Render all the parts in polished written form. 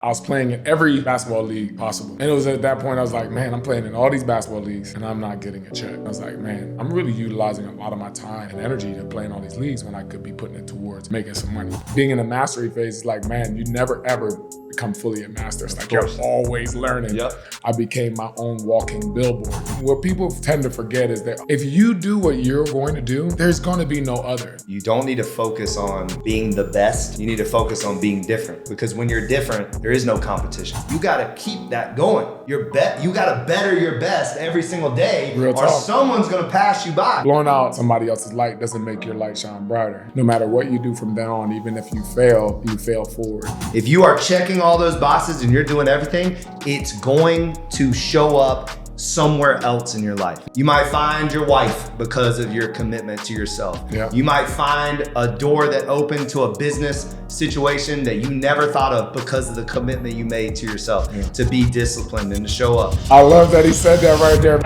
I was playing in every basketball league possible. And it was at that point I was like, man, I'm playing in all these basketball leagues and I'm not getting a check. I was like, man, I'm really utilizing a lot of my time and energy to play in all these leagues when I could be putting it towards making some money. Being in a mastery phase is like, man, you never ever become fully a master. It's like you're always learning. Yep. I became my own walking billboard. What people tend to forget is that if you do what you're going to do, there's going to be no other. You don't need to focus on being the best. You need to focus on being different, because when you're different, there is no competition. You got to keep that going. You got to better your best every single day, Real or talk. someone's going to pass you by. Blowing out somebody else's light doesn't make your light shine brighter. No matter what you do from then on, even if you fail forward. If you are checking all those boxes and you're doing everything, it's going to show up somewhere else in your life. You might find your wife because of your commitment to yourself. Yeah. You might find a door that opened to a business situation that you never thought of because of the commitment you made to yourself, to be disciplined and to show up. I love that he said that right there.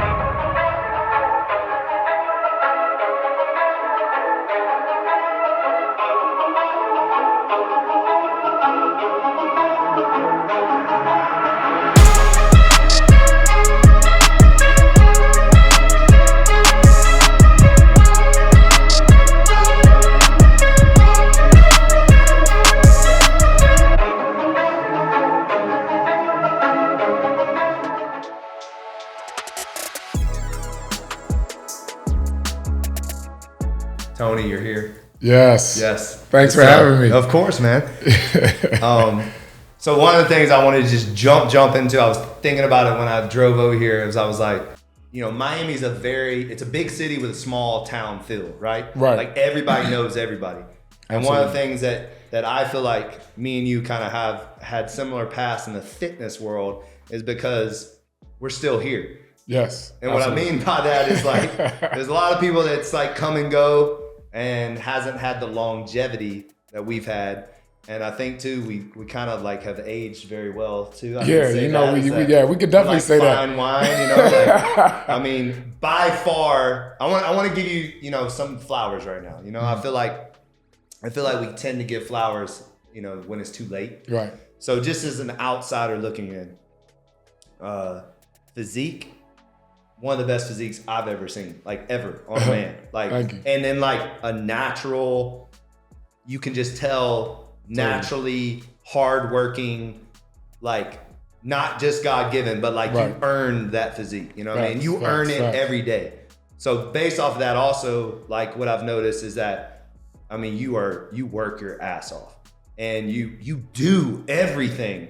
Tony, you're here. Yes. Yes. Thanks for having me. Of course, man. So one of the things I wanted to just jump into, I was thinking about it when I drove over here, is I was like, Miami's it's a big city with a small town feel, right? Right. Like everybody knows everybody. And Absolutely. one of the things that I feel like me and you kind of have had similar paths in the fitness world is because we're still here. Yes. And absolutely. what I mean by that is like, there's a lot of people that's like come and go and hasn't had the longevity that we've had. And I think too, we kind of like have aged very well too. We could definitely like say that. fine wine, I mean, by far, I want to give you, some flowers right now. I feel like we tend to give flowers, when it's too late. Right. So just as an outsider looking in, physique, one of the best physiques I've ever seen, like ever on a man. Like, Thank you. and then like a natural, you can just tell naturally hardworking, like not just God-given, but like Right. you earned that physique, what I mean? You Facts, earn it facts. every day. So based off of that also, like what I've noticed is that, I mean, you work your ass off and you do everything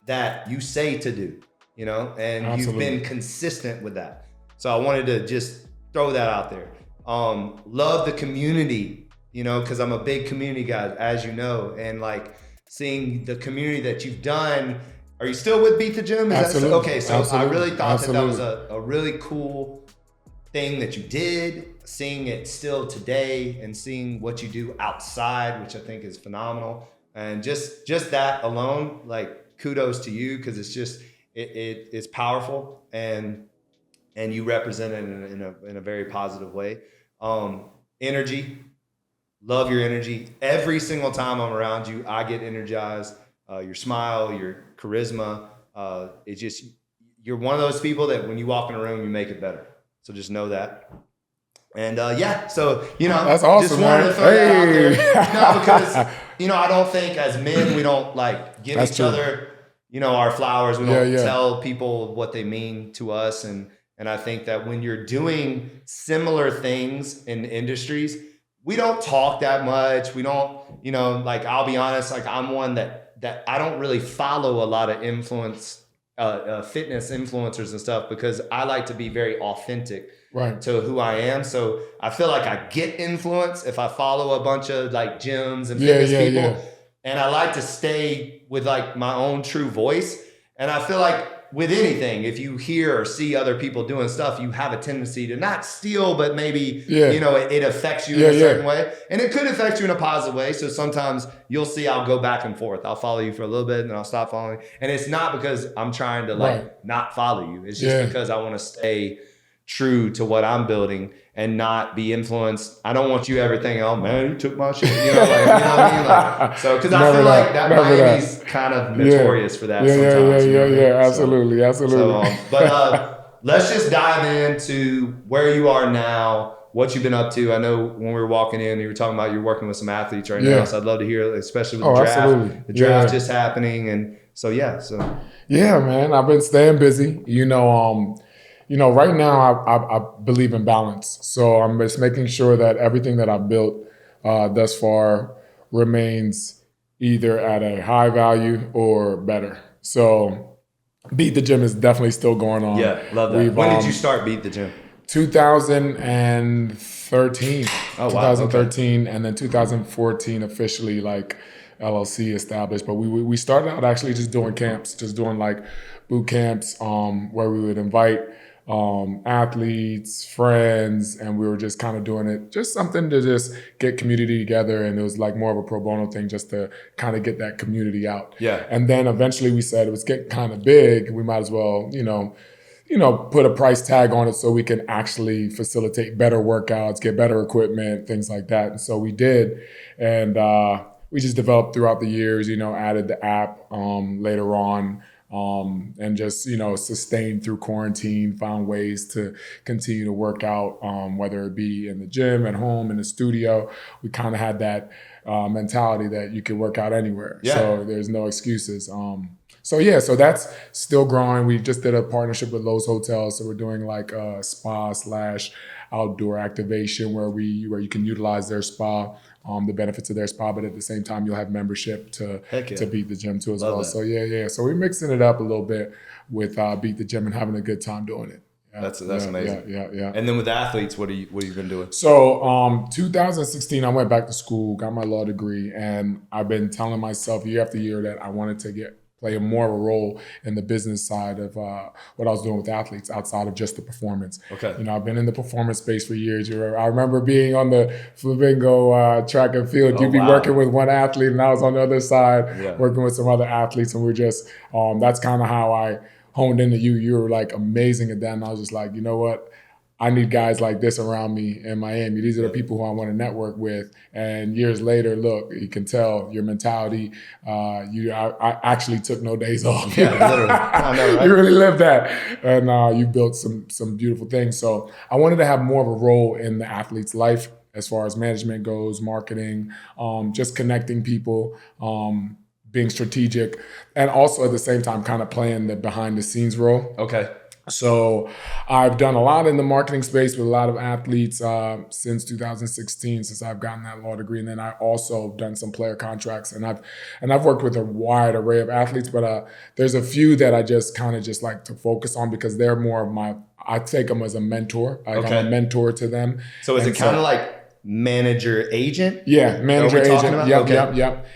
that you say to do, and Absolutely. you've been consistent with that. So I wanted to just throw that out there. Love the community, because I'm a big community guy, as you know, and like seeing the community that you've done. Are you still with Beat the Gym? Absolutely. Okay, so Absolutely. I really thought that was Absolutely. a really cool thing that you did, seeing it still today and seeing what you do outside, which I think is phenomenal. And just that alone, like kudos to you, because it's just, it's powerful and you represent it in a very positive way. Energy, love your energy. Every single time I'm around you, I get energized. Your smile, your charisma, it's just, you're one of those people that when you walk in a room, you make it better. So just know that. And so, That's awesome, just wanted man. to throw that out there. Hey. No, because, I don't think as men, we don't like give That's each true. other, our flowers. We don't Yeah. tell people what they mean to us. And I think that when you're doing similar things in industries, we don't talk that much. We don't, like, I'll be honest, like I'm one that I don't really follow a lot of fitness influencers and stuff, because I like to be very authentic Right. to who I am. So I feel like I get influence if I follow a bunch of like gyms and fitness people. Yeah. And I like to stay with like my own true voice. And I feel like with anything, if you hear or see other people doing stuff, you have a tendency to not steal, but maybe, it affects you in a certain way. And it could affect you in a positive way. So sometimes you'll see I'll go back and forth. I'll follow you for a little bit and then I'll stop following. And it's not because I'm trying to like not follow you. It's just because I want to stay true to what I'm building and not be influenced. I don't want you ever thinking, oh man, you took my shit. You know, like, you know what I mean? Like, so, because I feel like that Miami's kind of notorious for that sometimes. Absolutely. But let's just dive into where you are now, what you've been up to. I know when we were walking in, you were talking about you're working with some athletes right now. So I'd love to hear, especially with the draft. Absolutely. The draft just happening. And so, yeah, man, I've been staying busy. Right now I believe in balance. So I'm just making sure that everything that I've built thus far remains either at a high value or better. So Beat the Gym is definitely still going on. Yeah, love that. When did you start Beat the Gym? 2013. Oh, wow. 2013, okay. And then 2014 officially like LLC established. But we started out actually just doing camps, just doing like boot camps where we would invite athletes, friends, and we were just kind of doing it, just something to just get community together. And it was like more of a pro bono thing just to kind of get that community out. Yeah. And then eventually we said it was getting kind of big. We might as well, put a price tag on it so we can actually facilitate better workouts, get better equipment, things like that. And so we did. And we just developed throughout the years, added the app later on. And just, sustained through quarantine, found ways to continue to work out, whether it be in the gym, at home, in the studio. We kind of had that mentality that you can work out anywhere. Yeah. So there's no excuses. So that's still growing. We just did a partnership with Lowe's Hotels. So we're doing like a spa/outdoor activation where you can utilize their spa. The benefits of their spa, but at the same time, you'll have membership to Beat the Gym too as well. That. So So we're mixing it up a little bit with Beat the Gym and having a good time doing it. Yeah. That's amazing. Yeah. And then with athletes, what have you been doing? So 2016, I went back to school, got my law degree, and I've been telling myself year after year that I wanted to play more of a role in the business side of what I was doing with athletes outside of just the performance. Okay. I've been in the performance space for years. I remember being on the Flamingo track and field. You'd be working with one athlete and I was on the other side working with some other athletes. And we're just, that's kind of how I honed into you. You were like amazing at that. And I was just like, you know what? I need guys like this around me in Miami. These are the people who I want to network with. And years later, look, you can tell your mentality. I actually took no days off. Yeah, literally. I know, right? You really lived that. And you built some beautiful things. So I wanted to have more of a role in the athlete's life as far as management goes, marketing, just connecting people, being strategic, and also at the same time kind of playing the behind the scenes role. Okay. So I've done a lot in the marketing space with a lot of athletes since 2016, since I've gotten that law degree. And then I also done some player contracts, and I've worked with a wide array of athletes, but there's a few that I just kind of just like to focus on because they're more of I take them as a mentor. I'm a mentor to them. So is it kind of like manager agent? Yeah, manager agent. Yep.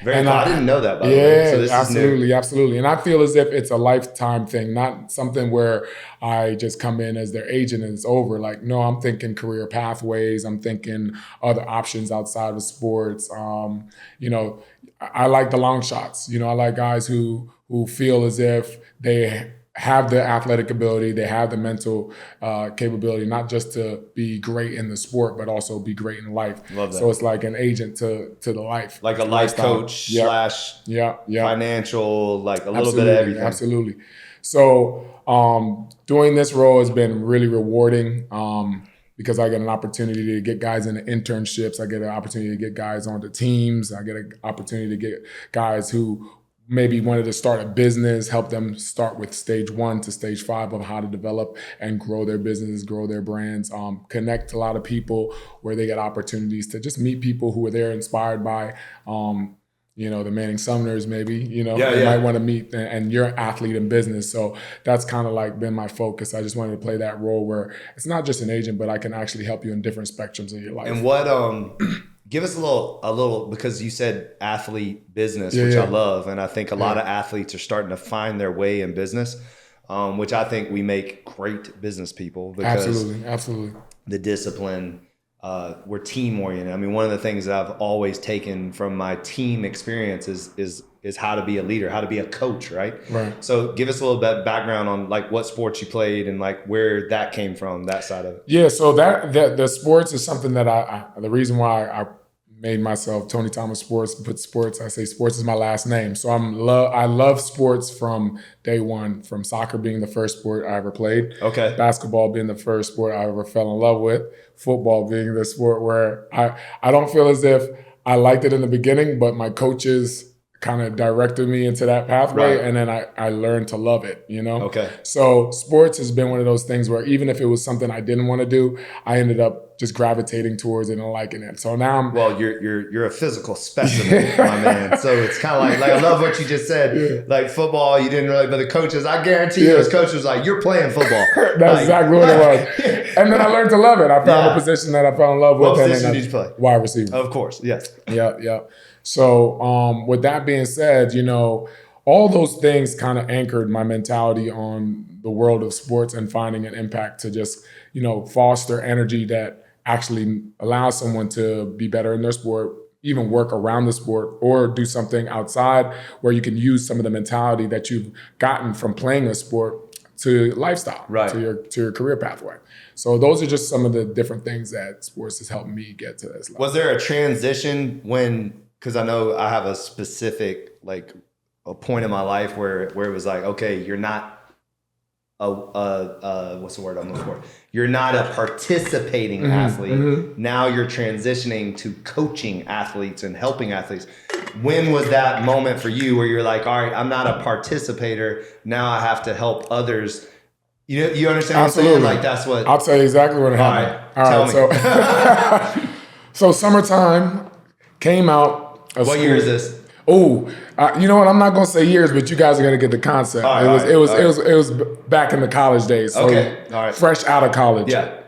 Very cool. I didn't know that, by the way. So this absolutely, is new. Absolutely. And I feel as if it's a lifetime thing, not something where I just come in as their agent and it's over. Like, no, I'm thinking career pathways. I'm thinking other options outside of sports. I like the long shots. I like guys who feel as if they have the athletic ability, they have the mental capability, not just to be great in the sport, but also be great in life. Love that. So it's like an agent to the life. Like a life coach / financial, like a little bit of everything. Absolutely. So doing this role has been really rewarding because I get an opportunity to get guys into internships. I get an opportunity to get guys onto teams. I get an opportunity to get guys who maybe wanted to start a business, help them start with stage 1 to stage 5 of how to develop and grow their businesses, grow their brands, connect to a lot of people where they get opportunities to just meet people who are there inspired by, the Manning Sumners maybe, they might want to meet and you're an athlete in business. So that's kind of like been my focus. I just wanted to play that role where it's not just an agent, but I can actually help you in different spectrums of your life. And what, give us a little, because you said athlete business, which I love. And I think a lot of athletes are starting to find their way in business, which I think we make great business people because absolutely. The discipline, we're team oriented. I mean, one of the things that I've always taken from my team experience is how to be a leader, how to be a coach, right? Right. So give us a little bit background on like what sports you played and like where that came from, that side of it. Yeah, so that the sports is something that the reason why I made myself Tony Thomas Sports, put sports, I say sports is my last name. So I love sports from day one, from soccer being the first sport I ever played. Okay. Basketball being the first sport I ever fell in love with. Football being the sport where I don't feel as if I liked it in the beginning, but my coaches kind of directed me into that pathway, Right. and then I learned to love it, you know? Okay. So sports has been one of those things where even if it was something I didn't want to do, I ended up just gravitating towards it and liking it. So now I'm... Well, you're a physical specimen, my man. So it's kind of like I love what you just said. Yeah. Like football, you didn't really, but the coaches, I guarantee you, as coaches was like, you're playing football. That's like, exactly what it was. And then I learned to love it. I found a position that I fell in love with. What position did you play? Wide receiver. Of course, yes. Yeah. So with that being said, you know, all those things kind of anchored my mentality on the world of sports and finding an impact to just, you know, foster energy that actually allows someone to be better in their sport, even work around the sport or do something outside where you can use some of the mentality that you've gotten from playing a sport to lifestyle, right, to your career pathway. So those are just some of the different things that sports has helped me get to this level. Was there a transition because I know I have a specific, like a point in my life where it was like, okay, you're not what's the word I'm looking for? You're not a participating athlete. Mm-hmm. Now you're transitioning to coaching athletes and helping athletes. When was that moment for you where you're like, all right, I'm not a participator. Now I have to help others. You understand what Absolutely. I'm saying? Like that's what... I'll tell you exactly what happened. All right, tell me. So summertime came out. What year is this? Oh, you know what? I'm not gonna say years, but you guys are gonna get the concept. It was back in the college days. So okay, all right. Fresh out of college. Yeah,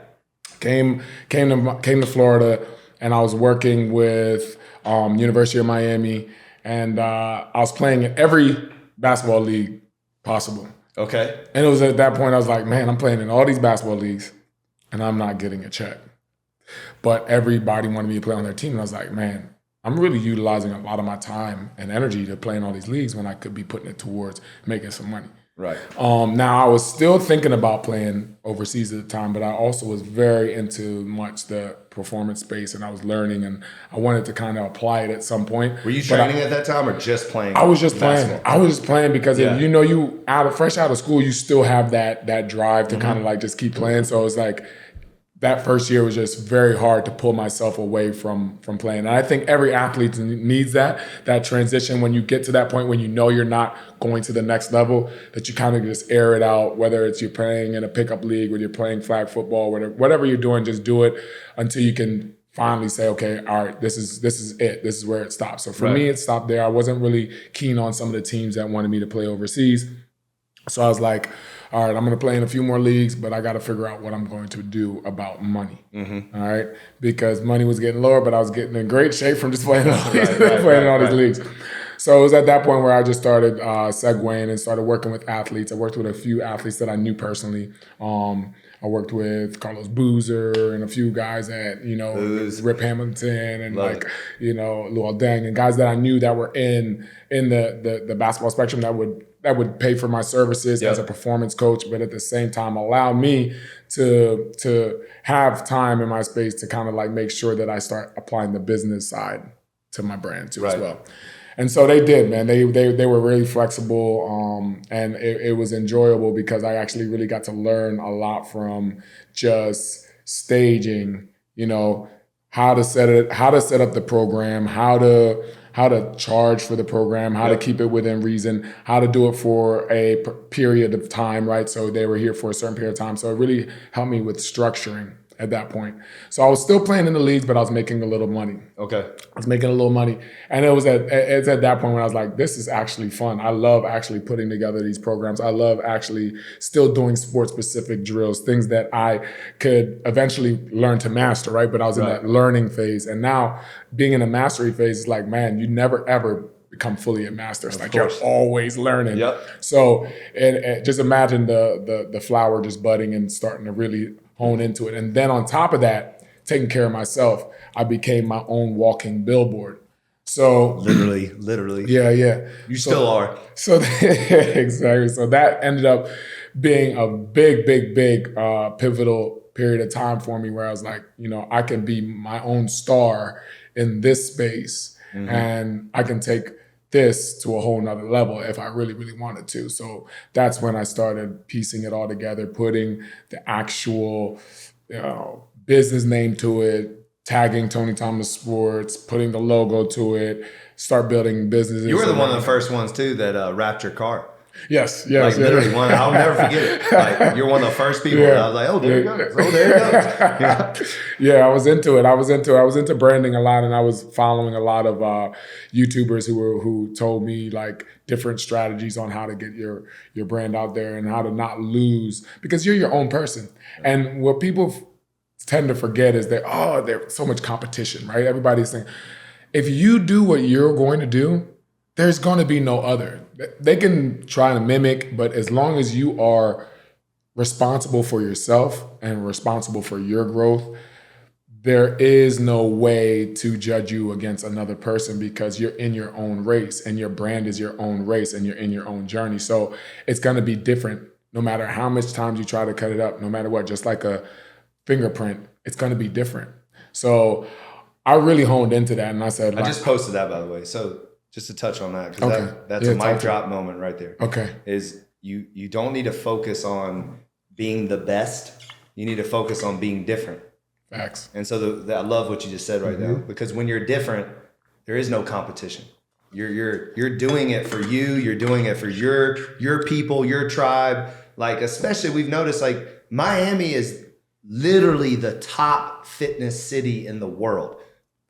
came to Florida, and I was working with University of Miami, and I was playing in every basketball league possible. Okay. And it was at that point I was like, man, I'm playing in all these basketball leagues, and I'm not getting a check. But everybody wanted me to play on their team, and I was like, man, I'm really utilizing a lot of my time and energy to play in all these leagues when I could be putting it towards making some money. Right. Now, I was still thinking about playing overseas at the time, but I also was very into much the performance space, and I was learning, and I wanted to kind of apply it at some point. Were you training at that time or just playing? I was just playing. I was just playing because you know, fresh out of school, you still have that drive to kind of like just keep playing. So it was like, that first year was just very hard to pull myself away from playing. And I think every athlete needs that transition when you get to that point when you know you're not going to the next level, that you kind of just air it out, whether it's you're playing in a pickup league, whether you're playing flag football, whatever you're doing, just do it until you can finally say, okay, all right, this is it. This is where it stops. So for me, it stopped there. I wasn't really keen on some of the teams that wanted me to play overseas. So I was like, all right, I'm going to play in a few more leagues, but I got to figure out what I'm going to do about money. Mm-hmm. All right, because money was getting lower, but I was getting in great shape from just playing in all these leagues. So it was at that point where I just started segueing and started working with athletes. I worked with a few athletes that I knew personally. I worked with Carlos Boozer and a few guys at, Rip Hamilton and Lou Aldeng and guys that I knew that were in the basketball spectrum that would pay for my services as a performance coach, but at the same time allow me to have time in my space to kind of like make sure that I start applying the business side to my brand too as well. And so they did, man. They were really flexible, and it was enjoyable because I actually really got to learn a lot from just staging, how to set up the program, how to charge for the program, how to keep it within reason, how to do it for a period of time, right? So they were here for a certain period of time. So it really helped me with structuring at that point. So I was still playing in the leagues, but I was making a little money. Okay. I was making a little money. And it's at that point when I was like, this is actually fun. I love actually putting together these programs. I love actually still doing sport-specific drills, things that I could eventually learn to master, right? But I was in that learning phase. And now being in a mastery phase is like, man, you never ever become fully a master. It's like you're always learning. Yep. So and just imagine the flower just budding and starting to really hone into it. And then on top of that, taking care of myself, I became my own walking billboard. So literally. Yeah. You still are. So exactly. So that ended up being a big pivotal period of time for me where I was like, I can be my own star in this space, and I can take this to a whole nother level if I really, really wanted to. So that's when I started piecing it all together, putting the actual business name to it, tagging Tony Thomas Sports, putting the logo to it, start building businesses. You were one of the first ones too that wrapped your car. Yes. Like literally one. I'll never forget it. Like you're one of the first people. Yeah. I was like, oh, there it goes. Oh, there it goes. Yeah, I was into it. I was into branding a lot, and I was following a lot of YouTubers who told me like different strategies on how to get your brand out there and how to not lose, because you're your own person. And what people tend to forget is that there's so much competition, right? Everybody's saying, if you do what you're going to do, there's going to be no other. They can try to mimic, but as long as you are responsible for yourself and responsible for your growth, there is no way to judge you against another person, because you're in your own race and your brand is your own race and you're in your own journey. So it's going to be different no matter how much times you try to cut it up, no matter what, just like a fingerprint, it's going to be different. So I really honed into that, and I said, I just posted that, by the way. So just to touch on that, because that's a mic drop moment right there. Okay. Is you don't need to focus on being the best. You need to focus on being different. Facts. And so I love what you just said right now, because when you're different, there is no competition. You're doing it for you. You're doing it for your people, your tribe. Like, especially we've noticed, like, Miami is literally the top fitness city in the world.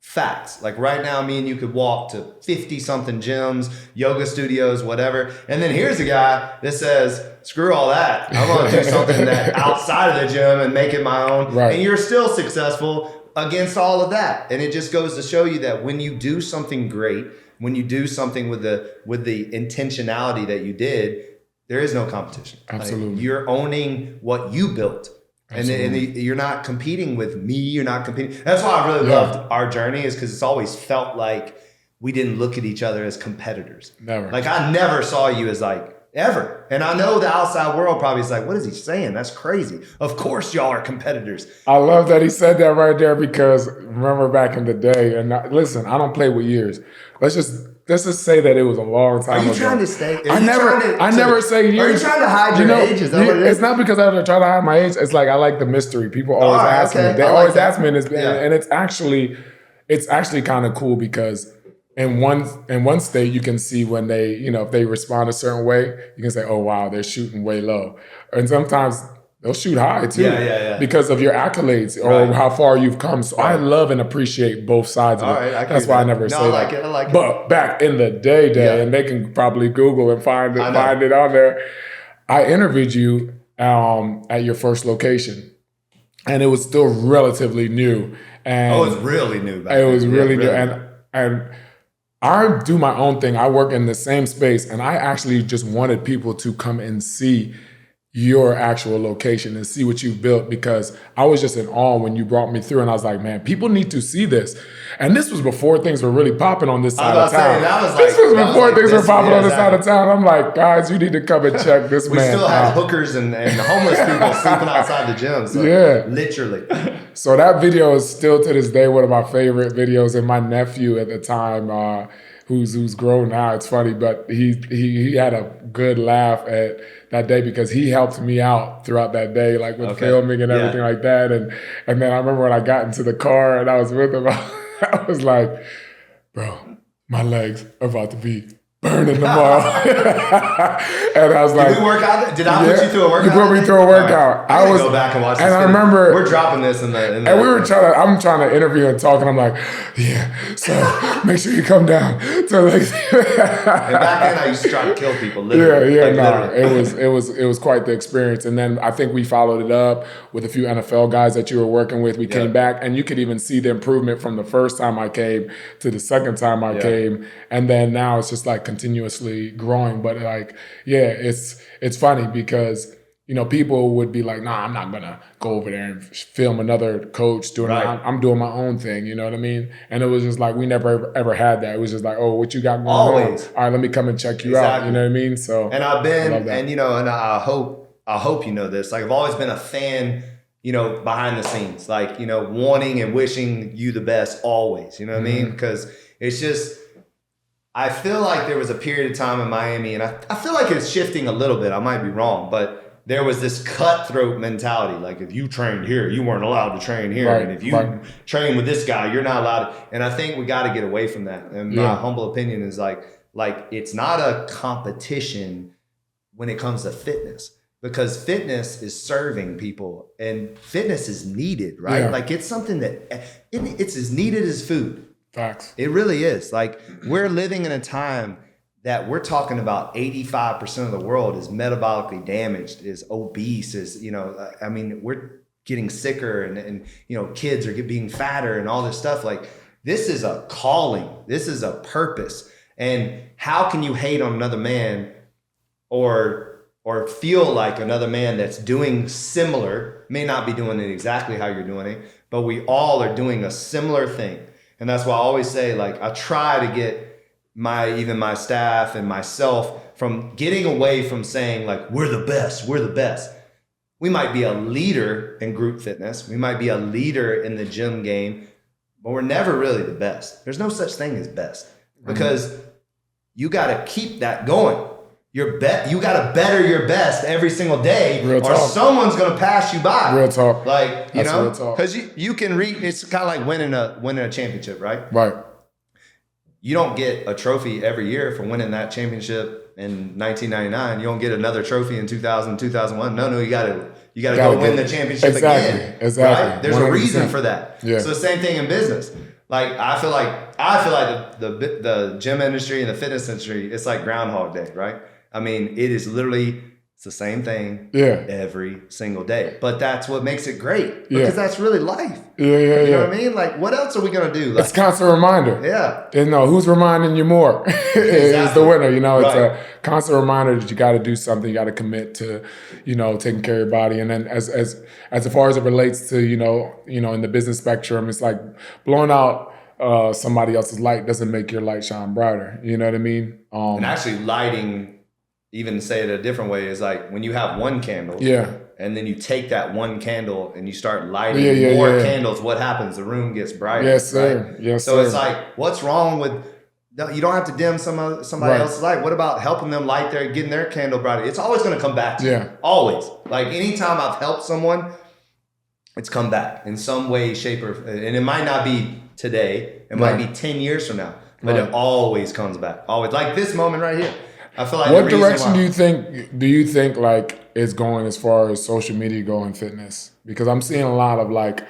Facts. Like right now, me and you could walk to 50 something gyms, yoga studios, whatever. And then here's a guy that says, screw all that. I want to do something that outside of the gym and make it my own. Right. And you're still successful against all of that. And it just goes to show you that when you do something great, when you do something with the intentionality that you did, there is no competition. Absolutely. Like, you're owning what you built. And you're not competing with me. You're not competing. That's why I really loved our journey, is because it's always felt like we didn't look at each other as competitors. Never. Like I never saw you as like ever. And I know the outside world probably is like, what is he saying? That's crazy. Of course y'all are competitors. I love that he said that right there, because remember back in the day, and listen, I don't play with years. Let's just say that it was a long time ago. Are you trying to stay? I never say years. Are you trying to hide your age? Is that what it is? It's not because I'm trying to hide my age. It's like I like the mystery. People always ask me. They always ask me, and it's actually kind of cool, because in one state you can see when they, if they respond a certain way, you can say, oh wow, they're shooting way low. And sometimes they'll shoot high too, because of your accolades or how far you've come. So I love and appreciate both sides of it. That's why I never say that. I like it. But back in the day, and they can probably Google and find it on there. I interviewed you at your first location, and it was still relatively new. And it was really new. It was really new, and I do my own thing. I work in the same space, and I actually just wanted people to come and see your actual location and see what you've built, because I was just in awe when you brought me through, and I was like, man, people need to see this. And this was before things were really popping on this side of town. This was before things were popping on this side of town. I'm like, guys, you need to come and check this man out. We still had hookers and homeless people sleeping outside the gym. So literally. So that video is still to this day one of my favorite videos. And my nephew at the time, who's grown now, it's funny, but he had a good laugh at that day, because he helped me out throughout that day, like with filming and everything like that. And then I remember when I got into the car and I was with him, I was like, bro, my legs are about to be burning tomorrow. And I was like, did we work out? Did I put you through a workout? You put me through a workout. I was go back and watch this. And I remember we're dropping this in the and we were I'm trying to interview and talk, and I'm like, so make sure you come down. So like, and back then I used to try to kill people. Literally. It was quite the experience. And then I think we followed it up with a few NFL guys that you were working with. We came back, and you could even see the improvement from the first time I came to the second time I came, and then now it's just like continuously growing. But like, it's funny because people would be like, nah, I'm not going to go over there and film another coach doing Right. that. I'm doing my own thing, you know what I mean? And it was just like, we never ever had that. It was just like, oh, what you got going Always. on? All right, let me come and check you out. You know what I mean? So, and I've been, I love that. and I hope you know this. Like, I've always been a fan, behind the scenes, like, wanting and wishing you the best always, you know what I mean? Because it's just, I feel like there was a period of time in Miami, and I feel like it's shifting a little bit. I might be wrong, but there was this cutthroat mentality. Like, if you trained here, you weren't allowed to train here. Right, and if you train with this guy, you're not allowed to. And I think we got to get away from that. And my humble opinion is like it's not a competition when it comes to fitness, because fitness is serving people and fitness is needed, right? Yeah. Like, it's something that it's as needed as food. Facts. It really is. Like, we're living in a time that we're talking about 85% of the world is metabolically damaged, is obese, we're getting sicker and kids are being fatter and all this stuff. Like, this is a calling. This is a purpose. And how can you hate on another man or feel like another man that's doing similar, may not be doing it exactly how you're doing it, but we all are doing a similar thing. And that's why I always say, like, I try to get my staff and myself from getting away from saying, like, we're the best. We might be a leader in group fitness. We might be a leader in the gym game, but we're never really the best. There's no such thing as best, because you got to keep that going. You got to better your best every single day, someone's going to pass you by. Real talk. Like, That's real talk. because you can read, it's kind of like winning a championship, right? Right. You don't get a trophy every year for winning that championship in 1999. You don't get another trophy in 2000, 2001. No, you got to go win the championship again. Exactly. Right? There's 100%. A reason for that. Yeah. So the same thing in business. Like, I feel like the gym industry and the fitness industry, it's like Groundhog Day, right? I mean, it is literally, it's the same thing every single day. But that's what makes it great, because that's really life. You know what I mean? Like, what else are we going to do? Like, it's a constant reminder. Yeah. And who's reminding you more is the winner. It's a constant reminder that you got to do something. You got to commit to, taking care of your body. And then as far as it relates to, in the business spectrum, it's like blowing out somebody else's light doesn't make your light shine brighter. You know what I mean? And actually lighting, even say it a different way, is like when you have one candle, and then you take that one candle and you start lighting more candles, what happens? The room gets brighter. Yes, sir. Right? Yes, so sir. it's like, what's wrong with, you don't have to dim somebody else's light. What about helping them light getting their candle brighter? It's always going to come back to you. Always. Like, anytime I've helped someone, it's come back in some way, shape, and it might not be today. It might be 10 years from now, but it always comes back. Always. Like this moment right here. I feel like what direction do you think like is going as far as social media go in fitness? Because I'm seeing a lot of like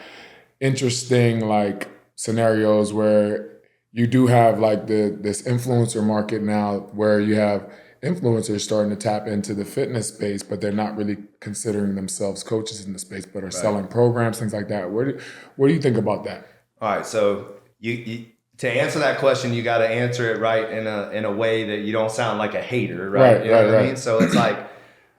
interesting like scenarios where you do have like this influencer market now, where you have influencers starting to tap into the fitness space, but they're not really considering themselves coaches in the space, but are selling programs, things like that. What do you think about that? All right, so you to answer that question, you got to answer it right in a way that you don't sound like a hater, right? You know what I mean? So it's like,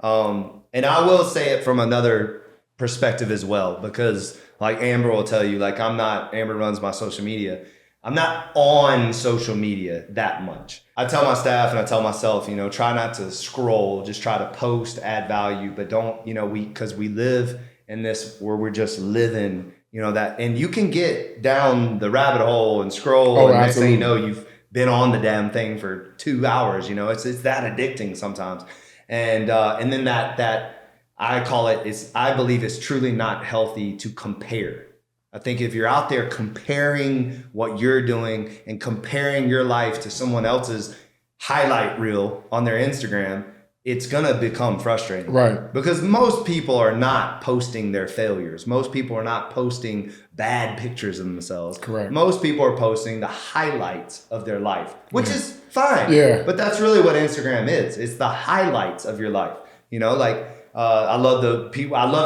and I will say it from another perspective as well, because like Amber will tell you, like Amber runs my social media. I'm not on social media that much. I tell my staff and I tell myself, try not to scroll, just try to post, add value, but don't, because we live in this where we're just living, that, and you can get down the rabbit hole and scroll, and next thing you know, you've been on the damn thing for 2 hours. It's that addicting sometimes, and then that I call it I believe it's truly not healthy to compare. I think if you're out there comparing what you're doing and comparing your life to someone else's highlight reel on their Instagram, it's going to become frustrating. Right. Because most people are not posting their failures. Most people are not posting bad pictures of themselves. Correct. Most people are posting the highlights of their life, which is fine. Yeah. But that's really what Instagram is. It's the highlights of your life. I love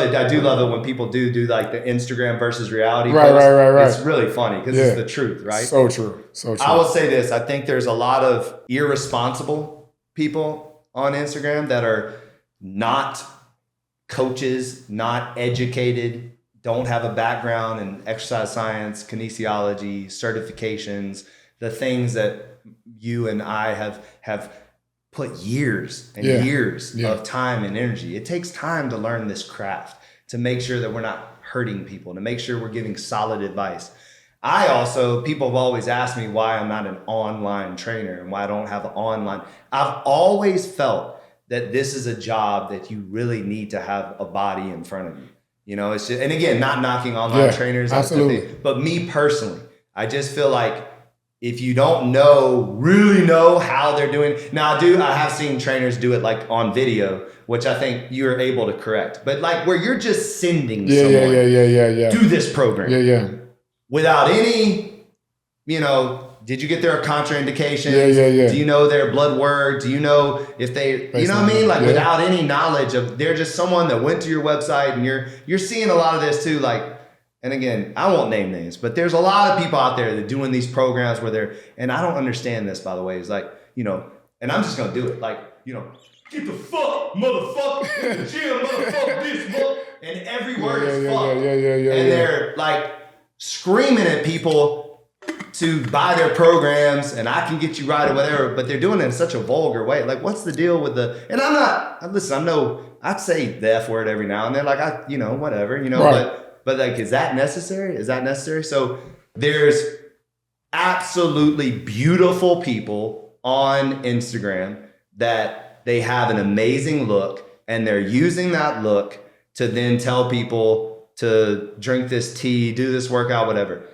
it. I do love it when people do like the Instagram versus reality. Right. It's really funny because it's the truth, right? So true. I will say this. I think there's a lot of irresponsible people on Instagram that are not coaches, not educated, don't have a background in exercise science, kinesiology, certifications, the things that you and I have put years and years of time and energy. It takes time to learn this craft, to make sure that we're not hurting people, to make sure we're giving solid advice. People have always asked me why I'm not an online trainer and why I don't have an online. I've always felt that this is a job that you really need to have a body in front of you. You know, it's just, and again, not knocking online trainers, absolutely. But me personally, I just feel like if you don't really know how they're doing. Now I have seen trainers do it like on video, which I think you're able to correct. But like where you're just sending someone, do this program. Without any, did you get their contraindications? Do you know their blood work? Do you know if they, you know what I mean? Like without any knowledge of, they're just someone that went to your website, and you're seeing a lot of this too. Like, and again, I won't name names, but there's a lot of people out there that are doing these programs where and I don't understand this, by the way. It's like, and I'm just going to do it. Like, get the fuck, motherfucker, in the gym, motherfucker, this, fuck. And every word is fuck. And they're like screaming at people to buy their programs and I can get you right or whatever, but they're doing it in such a vulgar way. Like, what's the deal with and I'm not, listen, I'd say the F word every now and then, like whatever, right. But like, is that necessary? So there's absolutely beautiful people on Instagram that they have an amazing look, and they're using that look to then tell people to drink this tea, do this workout, whatever.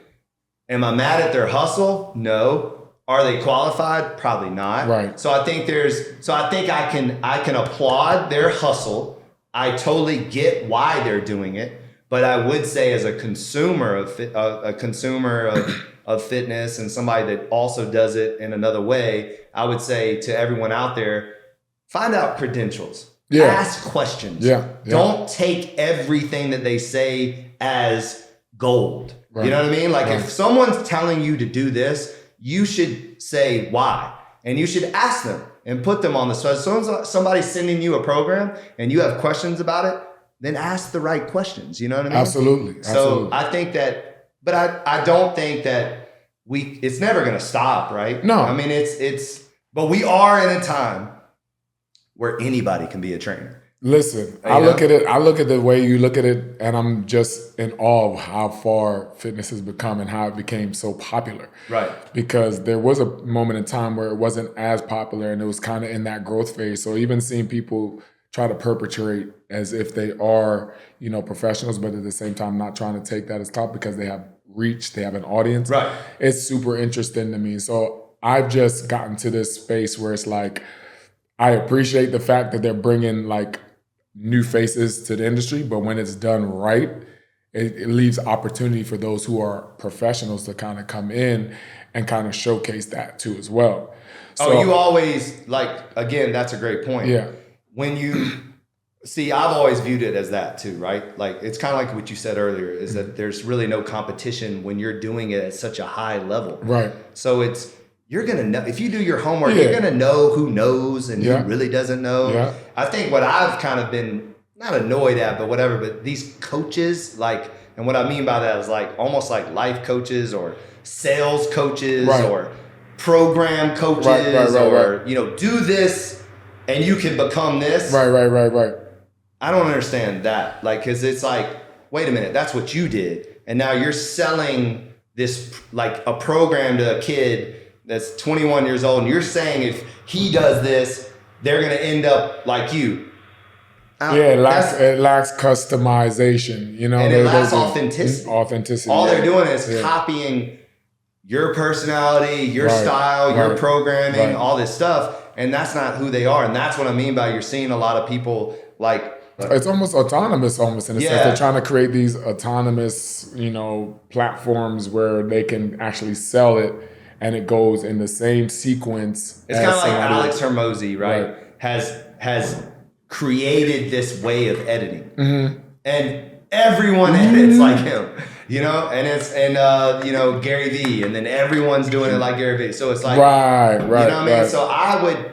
Am I mad at their hustle? No. Are they qualified? Probably not. Right. So I think I can applaud their hustle. I totally get why they're doing it. But I would say, as a consumer of fitness and somebody that also does it in another way, I would say to everyone out there, find out credentials. Ask questions. Don't take everything that they say as gold. Right. You know what I mean? Like if someone's telling you to do this, you should say why. And you should ask them and put them on the spot. So somebody's sending you a program and you have questions about it, then ask the right questions. You know what I mean? Absolutely. So I think that, but I don't think that it's never going to stop, right? No. I mean, but we are in a time where anybody can be a trainer. Listen, I look at the way you look at it, and I'm just in awe of how far fitness has become and how it became so popular. Right. Because there was a moment in time where it wasn't as popular, and it was kind of in that growth phase. So even seeing people try to perpetrate as if they are, professionals, but at the same time not trying to take that as top because they have reach, they have an audience. Right. It's super interesting to me. So I've just gotten to this space where it's like, I appreciate the fact that they're bringing like new faces to the industry, but when it's done right, it leaves opportunity for those who are professionals to kind of come in and kind of showcase that too as well. So, you always again, that's a great point. Yeah. When you see, I've always viewed it as that too, right? Like it's kind of like what you said earlier, is that there's really no competition when you're doing it at such a high level. Right. So you're going to know, if you do your homework, you're going to know who knows and who really doesn't know. Yeah. I think what I've kind of been, not annoyed at, but whatever, but these coaches, and what I mean by that is almost like life coaches or sales coaches or program coaches or, do this and you can become this. Right. I don't understand that. Cause it's wait a minute, that's what you did. And now you're selling this, a program to a kid that's 21 years old, and you're saying if he does this, they're going to end up like you. It lacks customization, and it lacks authenticity. Authenticity. All they're doing is copying your personality, your style, your programming, all this stuff, and that's not who they are. And that's what I mean by you're seeing a lot of people it's almost autonomous, in a sense. They're trying to create these autonomous, platforms where they can actually sell it. And it goes in the same sequence. It's kind of like Alex Hermosi, right? Has created this way of editing, and everyone edits like him, and Gary Vee, and then everyone's doing it like Gary Vee. So it's right. You know what I mean? So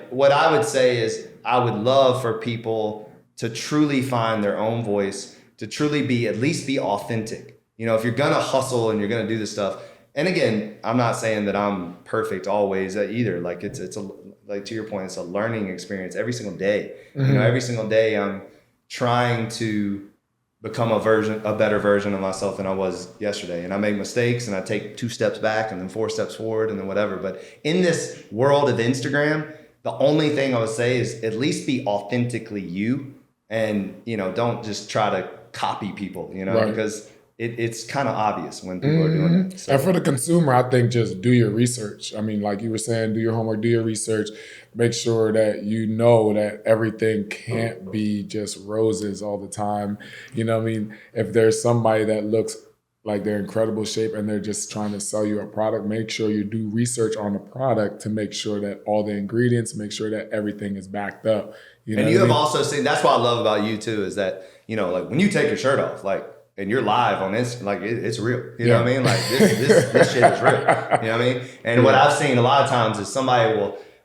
what I would say is I would love for people to truly find their own voice, to truly at least be authentic. You know, if you're gonna hustle and you're gonna do this stuff, and again, I'm not saying that I'm perfect always either. Like it's a, like to your point, it's a learning experience every single day. You know, every single day I'm trying to become a better version of myself than I was yesterday. And I make mistakes and I take 2 steps back and then 4 steps forward and then whatever. But in this world of Instagram, the only thing I would say is at least be authentically you, and, you know, don't just try to copy people, you know, because it's kind of obvious when people are doing it. So. And for the consumer, I think just do your research. I mean, like you were saying, do your homework, do your research, make sure that you know that everything can't be just roses all the time. You know what I mean? If there's somebody that looks like they're in incredible shape and they're just trying to sell you a product, make sure you do research on the product to make sure that all the ingredients, make sure that everything is backed up. You know and you have I mean? also seen, that's what I love about you too, is that, you know, like when you take your shirt off, like, and you're live on Instagram, like it's real. You know what I mean? Like this shit is real. You know what I mean? And what I've seen a lot of times is somebody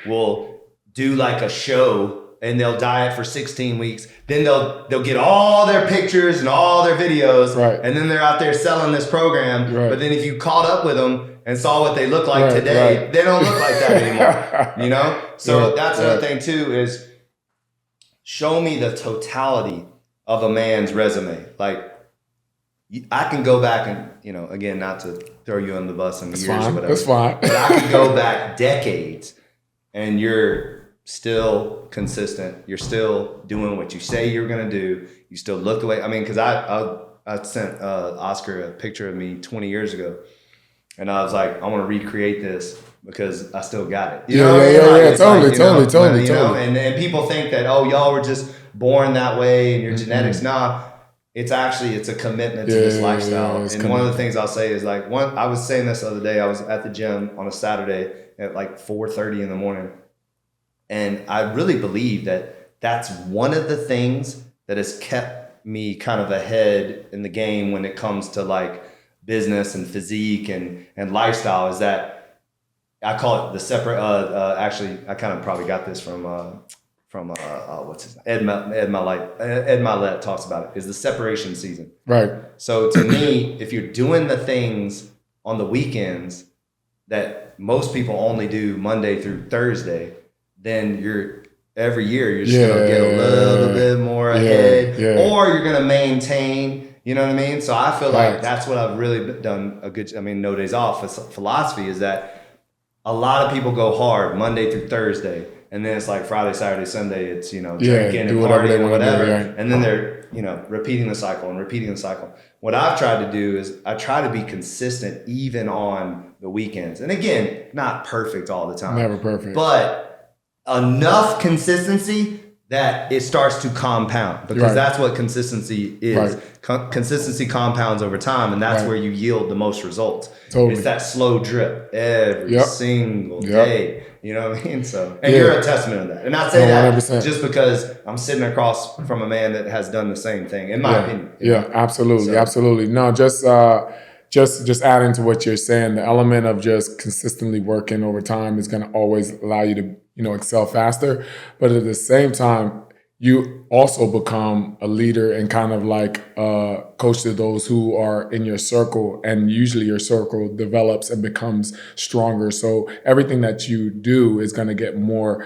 will do like a show and they'll diet for 16 weeks. Then they'll get all their pictures and all their videos, and then they're out there selling this program. But then if you caught up with them and saw what they look like today, they don't look like that anymore. You know? So that's another thing too, is show me the totality of a man's resume. Like, I can go back and, you know, again, not to throw you on the bus in years or whatever. That's fine. But I can go back decades and you're still consistent. You're still doing what you say you're going to do. You still look away. I mean, because I sent Oscar a picture of me 20 years ago. And I was like, I want to recreate this because I still got it. You know what I mean? Totally. You know? And people think that, oh, y'all were just born that way and your genetics. Nah. It's a commitment to this lifestyle. And one of the things I'll say is like, I was saying this the other day, I was at the gym on a Saturday at like 4:30 in the morning. And I really believe that that's one of the things that has kept me kind of ahead in the game when it comes to like business and physique and lifestyle, is that I call it the separate, actually, I kind of probably got this from what's his name? Ed Milet talks about it, is the separation season. Right. So to me, if you're doing the things on the weekends that most people only do Monday through Thursday, then every year you're just gonna get a little bit more ahead, or you're gonna maintain. You know what I mean? So I feel like that's what I've really done no days off. Philosophy is that a lot of people go hard Monday through Thursday. And then it's like Friday, Saturday, Sunday, it's, you know, drinking and partying and whatever. And then they're, you know, repeating the cycle. What I've tried to do is I try to be consistent even on the weekends. And again, not perfect all the time. Never perfect. But enough consistency that it starts to compound, because that's what consistency is. Consistency compounds over time, and that's where you yield the most results. Totally. It's that slow drip every single day. You know what I mean? So, and you're a testament to that. And I say 100%. That just because I'm sitting across from a man that has done the same thing, in my opinion. Yeah, absolutely, absolutely. No, just adding to what you're saying, the element of just consistently working over time is going to always allow you to, you know, excel faster. But at the same time, you also become a leader and kind of like a coach to those who are in your circle, and usually your circle develops and becomes stronger. So everything that you do is going to get more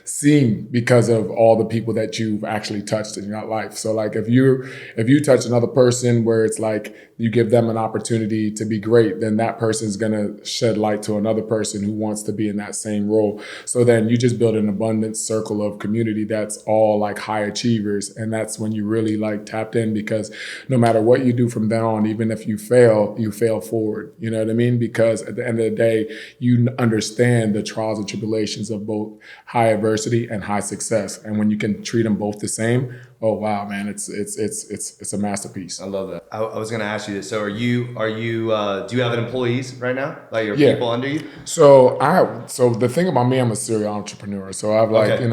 seen because of all the people that you've actually touched in your life. So like if you touch another person where it's like you give them an opportunity to be great, then that person's going to shed light to another person who wants to be in that same role. So then you just build an abundant circle of community that's all like high achievers. And that's when you really like tapped in, because no matter what you do from then on, even if you fail forward. You know what I mean? Because at the end of the day, you understand the trials and tribulations of both high adversity and high success. And when you can treat them both the same, oh wow, man, it's a masterpiece. I love that. I was going to ask you this. So do you have employees right now? Like your people under you? So the thing about me, I'm a serial entrepreneur. So I've like, you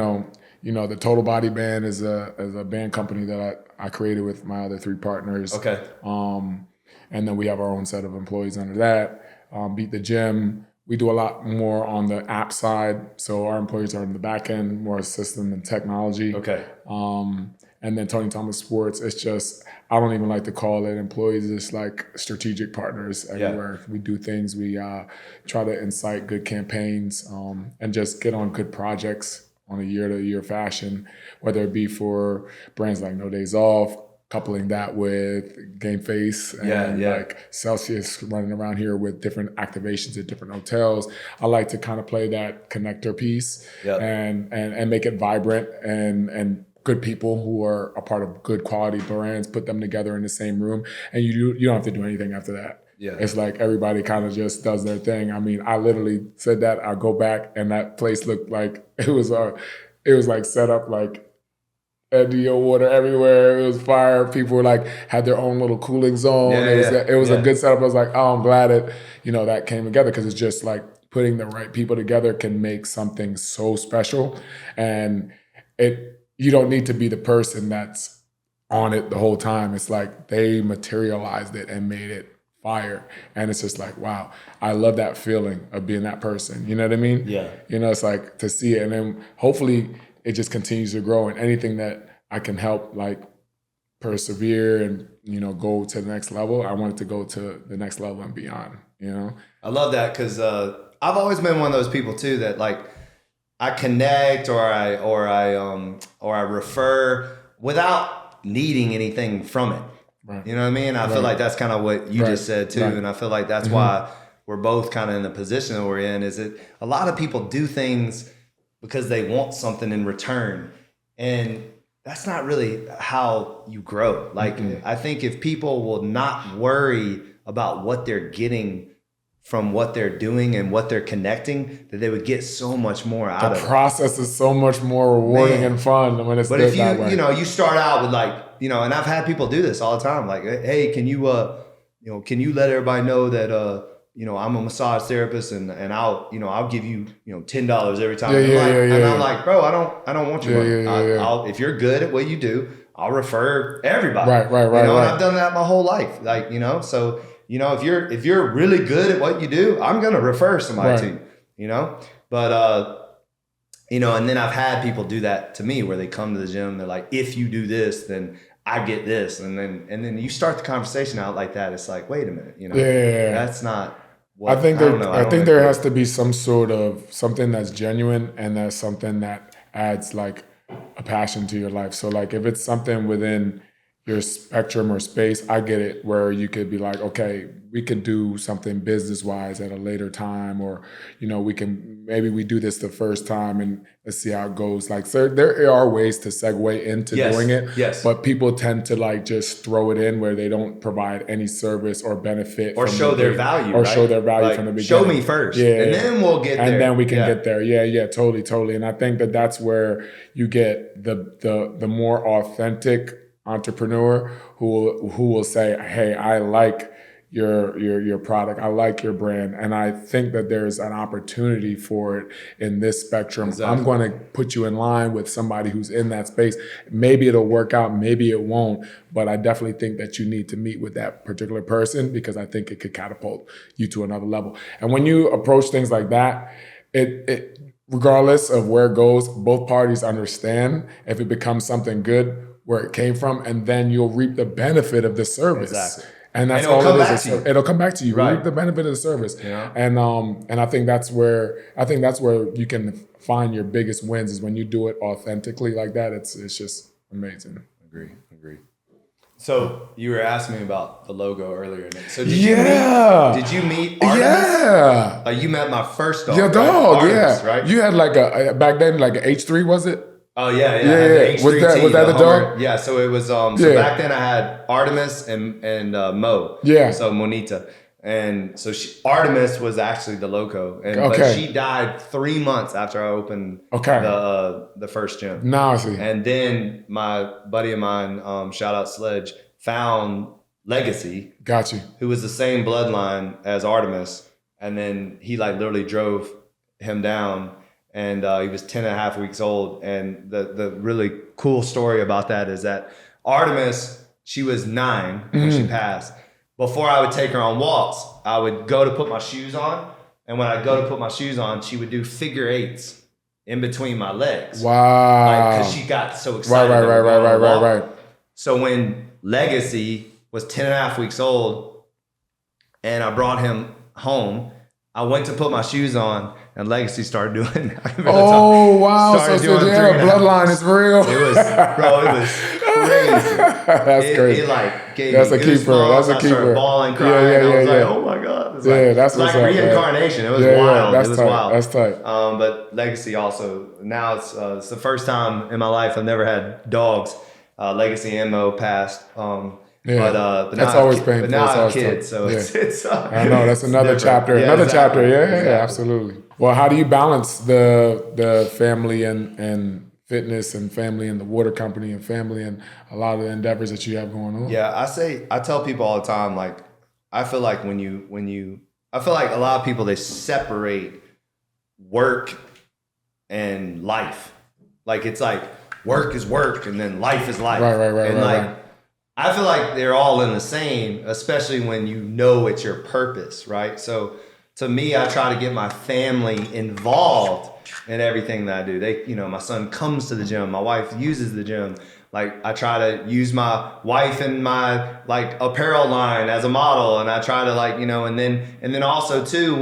know, the Total Body Band is a band company that I created with my other 3 partners. Okay. And then we have our own set of employees under that. Beat the Gym. We do a lot more on the app side. So our employees are in the back end, more system and technology. Okay. And then Tony Thomas Sports, it's just, I don't even like to call it employees. It's like strategic partners everywhere. We do things. We try to incite good campaigns and just get on good projects on a year-to-year fashion, whether it be for brands like No Days Off, coupling that with Game Face and like Celsius running around here with different activations at different hotels. I like to kind of play that connector piece and make it vibrant and good people who are a part of good quality brands, put them together in the same room, and you don't have to do anything after that. Yeah. It's like everybody kind of just does their thing. I mean, I literally said that. I go back and that place looked like it was like set up like deal water everywhere. It was fire. People were like had their own little cooling zone. It was a good setup. I was like, oh, I'm glad that came together, because it's just like putting the right people together can make something so special, and you don't need to be the person that's on it the whole time. It's like they materialized it and made it fire. And it's just like, wow, I love that feeling of being that person. You know what I mean? Yeah. It's like to see it. And then hopefully it just continues to grow, and anything that I can help like persevere and, go to the next level, I want it to go to the next level and beyond, I love that, because I've always been one of those people too that like I connect or I refer without needing anything from it. Right. You know what I mean? I feel like that's kind of what you just said too. Right. And I feel like that's why we're both kind of in the position that we're in, is that a lot of people do things because they want something in return. And that's not really how you grow. Like, I think if people will not worry about what they're getting from what they're doing and what they're connecting, that they would get so much more out of it. The process is so much more rewarding and fun when it's good that way. You start out with like, and I've had people do this all the time. Like, hey, can you let everybody know that, I'm a massage therapist and I'll give you, $10 every time. I'm like, bro, I don't want your money. If you're good at what you do, I'll refer everybody. Right. And I've done that my whole life. Like, so, if you're really good at what you do, I'm going to refer somebody to you, but, and then I've had people do that to me where they come to the gym. They're like, if you do this, then I get this. And then you start the conversation out like that. It's like, wait a minute, that's not what I think there has to be some sort of something that's genuine, and that's something that adds like a passion to your life. So like if it's something within your spectrum or space, I get it, where you could be like, okay, we could do something business-wise at a later time, or, maybe we do this the first time and let's see how it goes. Like, so there are ways to segue into doing it, but people tend to like just throw it in where they don't provide any service or benefit. Or show their value, or show their value from the beginning. Show me first, and then we'll get there. And then we can get there. Yeah, totally. And I think that that's where you get the more authentic entrepreneur who will say, hey, I like your product, I like your brand, and I think that there's an opportunity for it in this spectrum. Exactly. I'm going to put you in line with somebody who's in that space. Maybe it'll work out, maybe it won't, but I definitely think that you need to meet with that particular person, because I think it could catapult you to another level. And when you approach things like that, it regardless of where it goes, both parties understand if it becomes something good, where it came from, and then you'll reap the benefit of the service. Exactly. And that's all it is. It'll come back to you. Right. Reap the benefit of the service. Yeah. And I think that's where you can find your biggest wins, is when you do it authentically like that. It's just amazing. Agree. So you were asking me about the logo earlier. So did you meet Artemis? Yeah. You met my first dog. Your dog, right? Artemis, right? You had like back then like an H3, was it? Oh yeah. Was that the dog? Yeah. So it was. So back then I had Artemis and Mo. Yeah. So Monita, and so Artemis was actually the loco, but she died 3 months after I opened the first gym. Now I see. And then my buddy of mine, shout out Sledge, found Legacy. Got you. Who was the same bloodline as Artemis, and then he like literally drove him down. And he was 10 and a half weeks old. And the really cool story about that is that Artemis, she was 9 when she passed. Before I would take her on walks, I would go to put my shoes on, And when I go to put my shoes on, she would do figure eights in between my legs. Wow. Because she got so excited. Right. So when Legacy was 10 and a half weeks old and I brought him home, I went to put my shoes on and Legacy started doing Oh, wow. So bloodline is real. It was crazy. That's crazy. It like gave that's me a keeper. goosebumps. That's a keeper. I started bawling, crying. I was like, oh my God. It's that's like reincarnation. It was wild. It was wild. That's tight. But Legacy also, now it's the first time in my life I've never had dogs. Legacy and Mo passed. But that's always painful. But now I have kids, so it's I know that's another chapter. Chapter. Yeah, absolutely. Well, how do you balance the family and fitness and family and the water company and family and a lot of the endeavors that you have going on? Yeah, I tell people all the time, like, I feel like I feel like a lot of people, they separate work and life. Like, it's like work is work and then life is life. Right. I feel like they're all in the same, especially when you know it's your purpose, right? So to me, I try to get my family involved in everything that I do. My son comes to the gym, my wife uses the gym. Like, I try to use my wife and my like apparel line as a model, and I try to and then also too,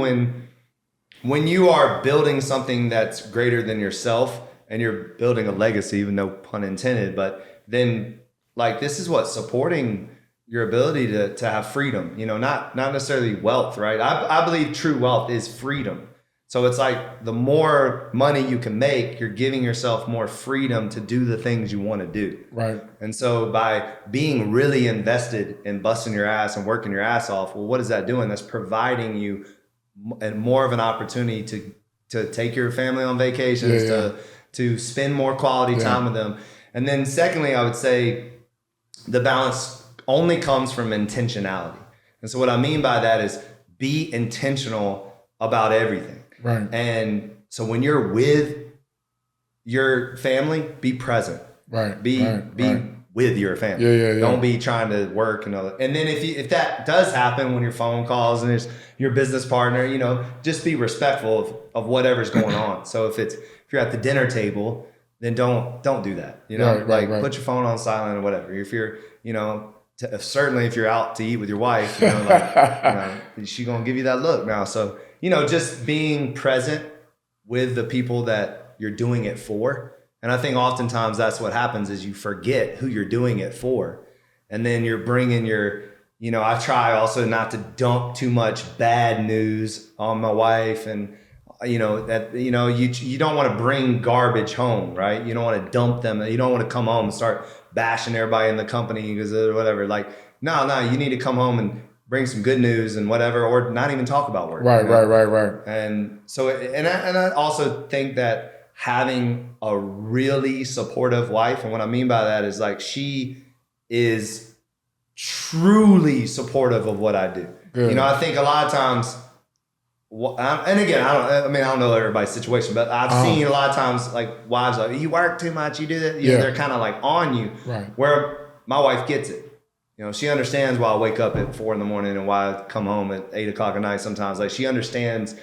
when you are building something that's greater than yourself and you're building a legacy, even though pun intended, but then like, this is what supporting your ability to have freedom, not necessarily wealth, right? I believe true wealth is freedom. So it's like, the more money you can make, you're giving yourself more freedom to do the things you want to do. Right. And so by being really invested in busting your ass and working your ass off, well, what is that doing? That's providing you more of an opportunity to take your family on vacations, to spend more quality time with them. And then secondly, I would say the balance only comes from intentionality. And so what I mean by that is be intentional about everything. Right. And so when you're with your family, be present. Right. Be with your family. Yeah. Don't be trying to work and all that. And then if that does happen when your phone calls and it's your business partner, just be respectful of whatever's going on. So if you're at the dinner table, then don't do that. Right. Put your phone on silent or whatever. If you're, certainly if you're out to eat with your wife, she gonna give you that look now. So, just being present with the people that you're doing it for. And I think oftentimes that's what happens is you forget who you're doing it for. And then you're bringing I try also not to dump too much bad news on my wife, and you don't want to bring garbage home, right? You don't want to dump them. You don't want to come home and start bashing everybody in the company because of whatever. Like, no, you need to come home and bring some good news and whatever, or not even talk about work. Right. And so, and I also think that having a really supportive wife, and what I mean by that is like, she is truly supportive of what I do. Good. I think a lot of times, and again, I don't know everybody's situation, but I've seen a lot of times like wives like, you work too much, you do that. They're kind of like on you. Right. Where my wife gets it. She understands why I wake up at 4 a.m. and why I come home at 8 o'clock at night sometimes. Like, she understands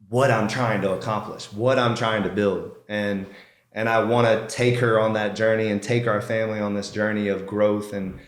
what I'm trying to accomplish, what I'm trying to build. And I want to take her on that journey and take our family on this journey of growth. And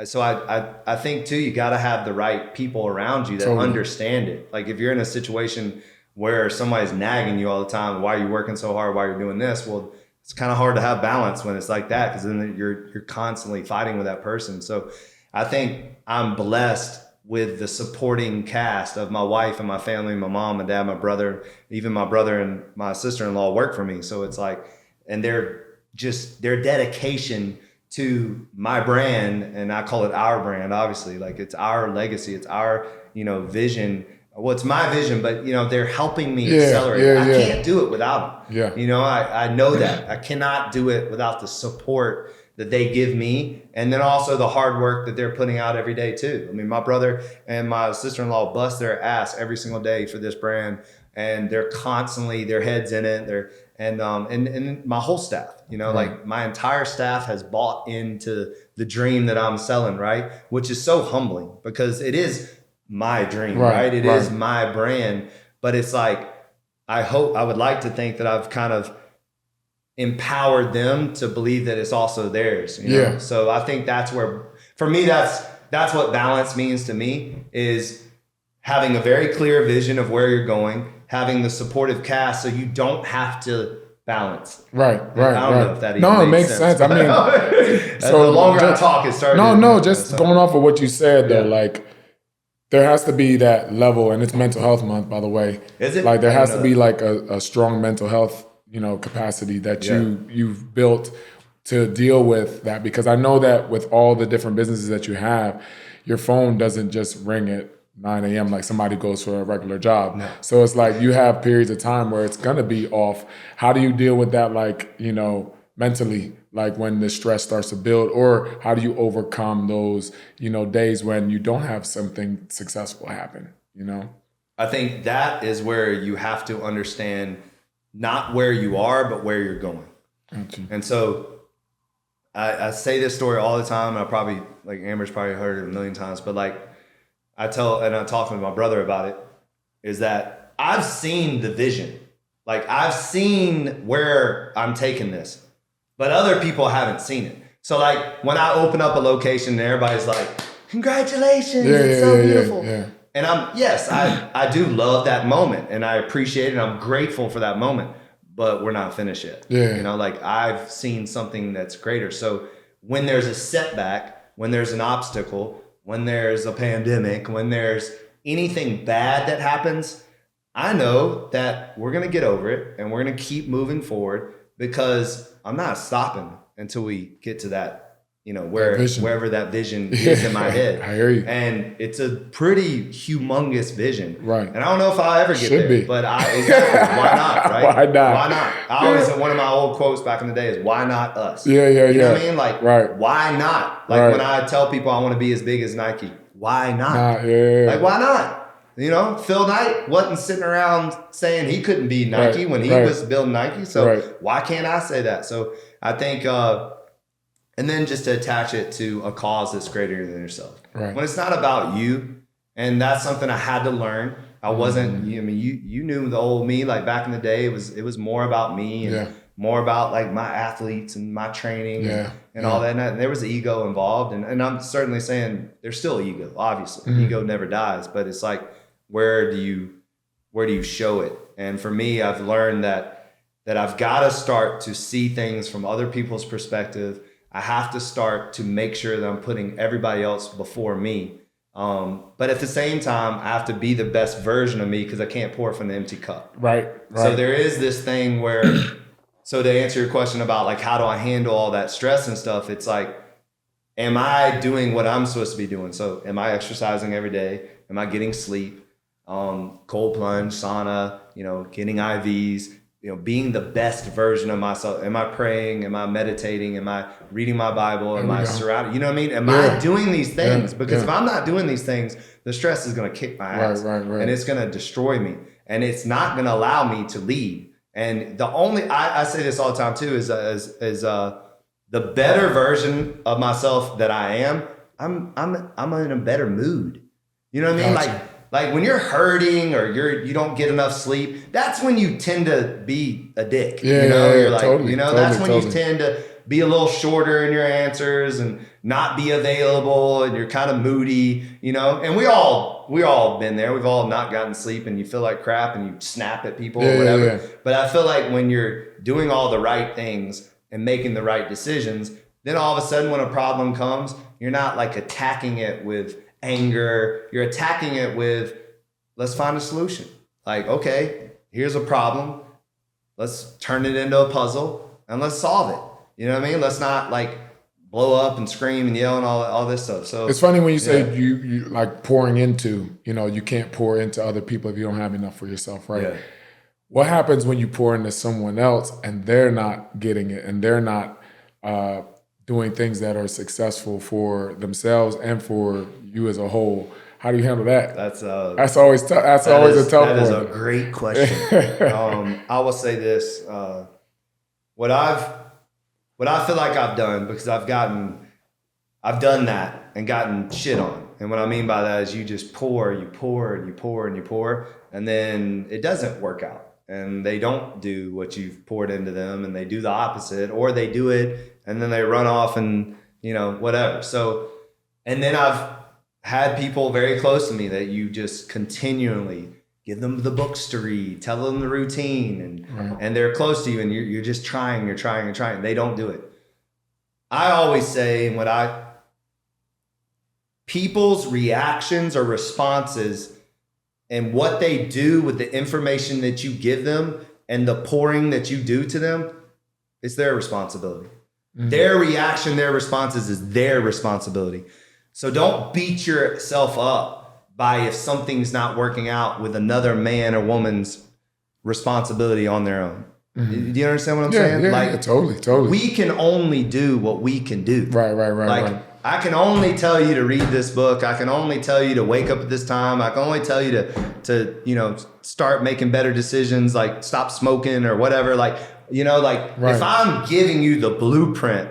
so I think too, you got to have the right people around you that understand it. Like, if you're in a situation where somebody's nagging you all the time, why are you working so hard? Why are you doing this? Well, it's kind of hard to have balance when it's like that, because then you're constantly fighting with that person. So I think I'm blessed with the supporting cast of my wife and my family, my mom, my dad, my brother, even my brother and my sister-in-law work for me. So it's like, and their dedication to my brand, and I call it our brand, obviously, like, it's our legacy, it's our, vision. Well, it's my vision, but they're helping me accelerate. I can't do it without them. I know that I cannot do it without the support that they give me, and then also the hard work that they're putting out every day too. I mean, my brother and my sister-in-law bust their ass every single day for this brand, and they're constantly, their heads in it. And my whole staff, like, my entire staff has bought into the dream that I'm selling, right? Which is so humbling, because it is my dream, right? It is my brand, but it's like, I would like to think that I've kind of empowered them to believe that it's also theirs. You know? So I think that's where, for me, that's what balance means to me, is having a very clear vision of where you're going, having the supportive cast so you don't have to balance. Right. I don't know if that even makes sense. I mean, so the longer I talk, it started. Just going off of what you said though, like there has to be that level, and it's Mental Health Month, by the way. Is it? Like there has to be like a strong mental health, capacity that you've built to deal with that, because I know that with all the different businesses that you have, your phone doesn't just ring at 9 a.m. like somebody goes for a regular job. No. So it's like you have periods of time where it's gonna be off. How do you deal with that, like, mentally, like when the stress starts to build, or how do you overcome those, days when you don't have something successful happen, I think that is where you have to understand not where you are, but where you're going. Gotcha. And so I say this story all the time, and I probably, like Amber's probably heard it a million times, but like I'm talking to my brother about it, is that I've seen the vision. Like I've seen where I'm taking this, but other people haven't seen it. So like when I open up a location and everybody's like, congratulations, it's so beautiful. Yeah. And I do love that moment, and I appreciate it, and I'm grateful for that moment, but we're not finished yet. Yeah. Like I've seen something that's greater. So when there's a setback, when there's an obstacle, when there's a pandemic, when there's anything bad that happens, I know that we're going to get over it and we're going to keep moving forward, because I'm not stopping until we get to that, wherever that vision is in my head. I hear you. And it's a pretty humongous vision. Right. And I don't know if I'll ever get there, but why not, right? Why not? Why not? I always, one of my old quotes back in the day is, why not us? You know what I mean? Like, why not? Like when I tell people I want to be as big as Nike, why not? Like, why not? Phil Knight wasn't sitting around saying he couldn't be Nike when he was building Nike. So why can't I say that? So I think, and then just to attach it to a cause that's greater than yourself. Right. When it's not about you, and that's something I had to learn. I wasn't, you knew the old me, like back in the day, it was more about me and more about like my athletes and my training and all that. And there was ego involved. And I'm certainly saying there's still ego, obviously. Ego never dies, but it's like, where do you show it? And for me, I've learned that I've got to start to see things from other people's perspective. I have to start to make sure that I'm putting everybody else before me. But at the same time, I have to be the best version of me, because I can't pour from an empty cup. Right. So there is this thing where, so to answer your question about like, how do I handle all that stress and stuff? It's like, am I doing what I'm supposed to be doing? So am I exercising every day? Am I getting sleep? Cold plunge, sauna, getting IVs, being the best version of myself. Am I praying? Am I meditating? Am I reading my Bible? Am I surrounded? You know what I mean? Am I doing these things? Because if I'm not doing these things, the stress is going to kick my ass. Right. And it's going to destroy me. And it's not going to allow me to lead. And the only, I say this all the time too, is the better version of myself that I am, I'm in a better mood. You know what I mean? Gotcha. Like when you're hurting or you don't get enough sleep, that's when you tend to be a dick. You're like, totally, that's when you tend to be a little shorter in your answers and not be available, and you're kind of moody, and we all been there. We've all not gotten sleep and you feel like crap and you snap at people or whatever. Yeah. But I feel like when you're doing all the right things and making the right decisions, then all of a sudden when a problem comes, you're not like attacking it with anger, you're attacking it with, let's find a solution. Like, okay, here's a problem. Let's turn it into a puzzle and let's solve it. You know what I mean? Let's not like blow up and scream and yell and all this stuff. So it's funny when you say you like pouring into, you can't pour into other people if you don't have enough for yourself, right? Yeah. What happens when you pour into someone else and they're not getting it and they're not doing things that are successful for themselves and for you as a whole? How do you handle that? That's always tough. That's always a tough one. That is a great question. I will say this: what I feel like I've done, because I've done that and gotten shit on, And what I mean by that is you just pour, you pour, and you pour, and you pour, and then it doesn't work out. And they don't do what you've poured into them, and they do the opposite, or they do it and then they run off and, you know, whatever. So, and then I've had people very close to me that you just continually give them the books to read, tell them the routine, and they're close to you, and you're just trying. They don't do it. I always say, people's reactions or responses and what they do with the information that you give them and the pouring that you do to them, it's their responsibility. Mm-hmm. Their reaction, their responses is their responsibility. So don't beat yourself up by if something's not working out with another man or woman's responsibility on their own. Mm-hmm. Do you understand what I'm saying? Yeah, totally. We can only do what we can do. Right. I can only tell you to read this book. I can only tell you to wake up at this time. I can only tell you to start making better decisions, like stop smoking or whatever. If I'm giving you the blueprint,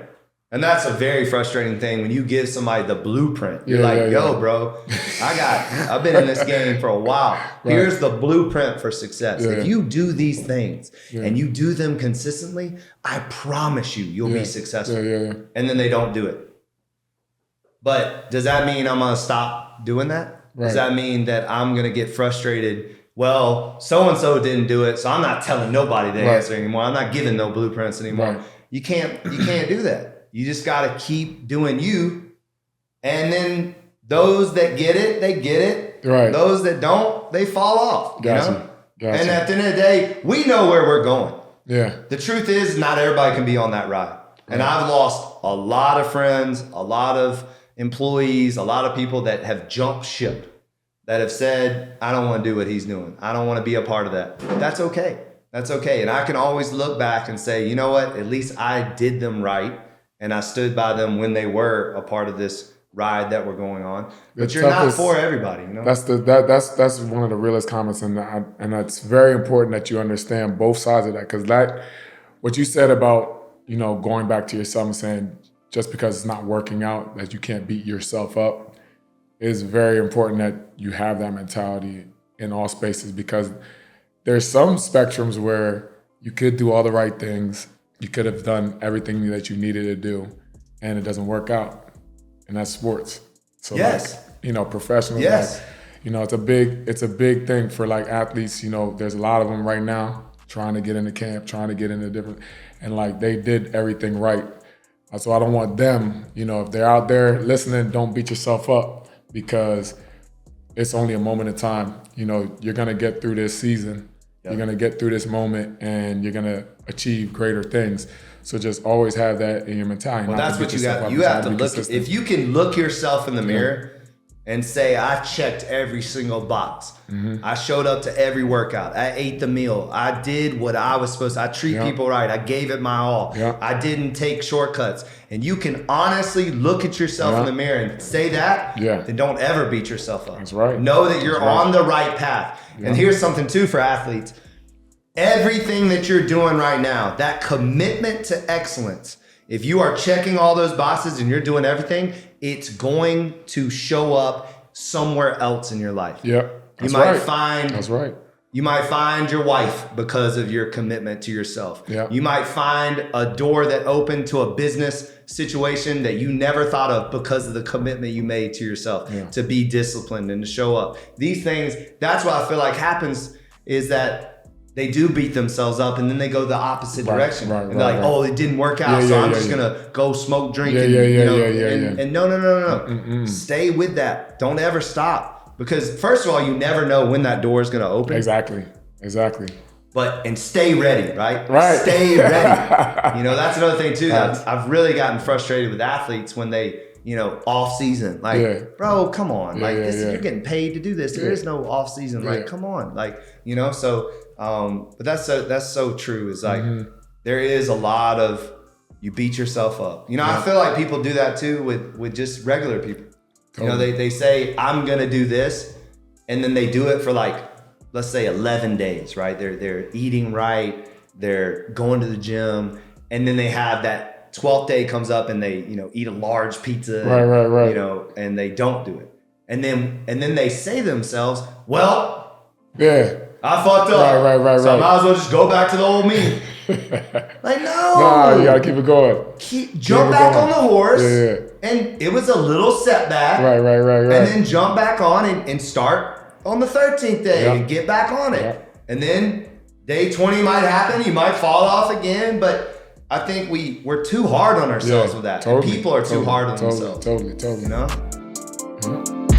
and that's a very frustrating thing when you give somebody the blueprint. You're yo, bro, I've been in this game for a while. Right. Here's the blueprint for success. Yeah. If you do these things and you do them consistently, I promise you'll be successful. Yeah. And then they don't do it. But does that mean I'm going to stop doing that? Right. Does that mean that I'm going to get frustrated? Well, so-and-so didn't do it, so I'm not telling nobody to answer anymore. I'm not giving no blueprints anymore. Right. You can't do that. You just got to keep doing you. And then those that get it, they get it. Right. Those that don't, they fall off. Gotcha. And at the end of the day, we know where we're going. Yeah. The truth is not everybody can be on that ride. Right. And I've lost a lot of friends, a lot of employees, a lot of people that have jumped ship, that have said, I don't want to do what he's doing. I don't want to be a part of that. That's okay. That's okay. And I can always look back and say, you know what? At least I did them right. And I stood by them when they were a part of this ride that we're going on. But you're not for everybody, you know? That's one of the realest comments. And it's very important that you understand both sides of that. Because what you said about, going back to yourself and saying, just because it's not working out, that you can't beat yourself up, is very important that you have that mentality in all spaces, because there's some spectrums where you could do all the right things, you could have done everything that you needed to do, and it doesn't work out. And that's sports. So professionals, it's a big thing for athletes. There's a lot of them right now trying to get into camp, trying to get into different, and they did everything right. So I don't want them, if they're out there listening, don't beat yourself up, because it's only a moment in time. You're going to get through this season. Yep. You're going to get through this moment, and you're going to achieve greater things. So just always have that in your mentality. Well, that's what you got. You have to look. If you can look yourself in the mirror and say, I checked every single box. Mm-hmm. I showed up to every workout. I ate the meal. I did what I was supposed to. I treat people right. I gave it my all. I didn't take shortcuts. And you can honestly look at yourself in the mirror and say that, then don't ever beat yourself up. That's right. Know that you're on the right path. And here's something too for athletes. Everything that you're doing right now, that commitment to excellence, if you are checking all those boxes and you're doing everything, it's going to show up somewhere else in your life. That's right. You might find your wife because of your commitment to yourself. Yeah. You might find a door that opened to a business situation that you never thought of because of the commitment you made to yourself to be disciplined and to show up. These things, that's what I feel like happens, is that they do beat themselves up and then they go the opposite direction. And they're like, oh, it didn't work out, so I'm just going to go smoke, drink. And no. Mm-mm. Stay with that. Don't ever stop. Because first of all, you never know when that door is going to open. Exactly. And stay ready, right? Right. Stay ready. That's another thing too. I've really gotten frustrated with athletes when they, off season. Bro, come on. You're getting paid to do this. There is no off season. Come on. But that's so true. Is there is a lot of, you beat yourself up. I feel like people do that too with just regular people. Totally. They say, I'm going to do this. And then they do it for let's say 11 days, right? They're eating right. They're going to the gym. And then they have that 12th day comes up and they, eat a large pizza. Right. And they don't do it. And then they say to themselves, well, Yeah. I fucked up. Right. So I might as well just go back to the old me. Like, no. Nah, you gotta keep it going. Jump back on the horse. Yeah. And it was a little setback. Right. And then jump back on and start on the 13th day and get back on it. Yep. And then day 20 might happen. You might fall off again. But I think we're too hard on ourselves with that. Totally, and people are too hard on totally, themselves. Totally. You know? Yeah.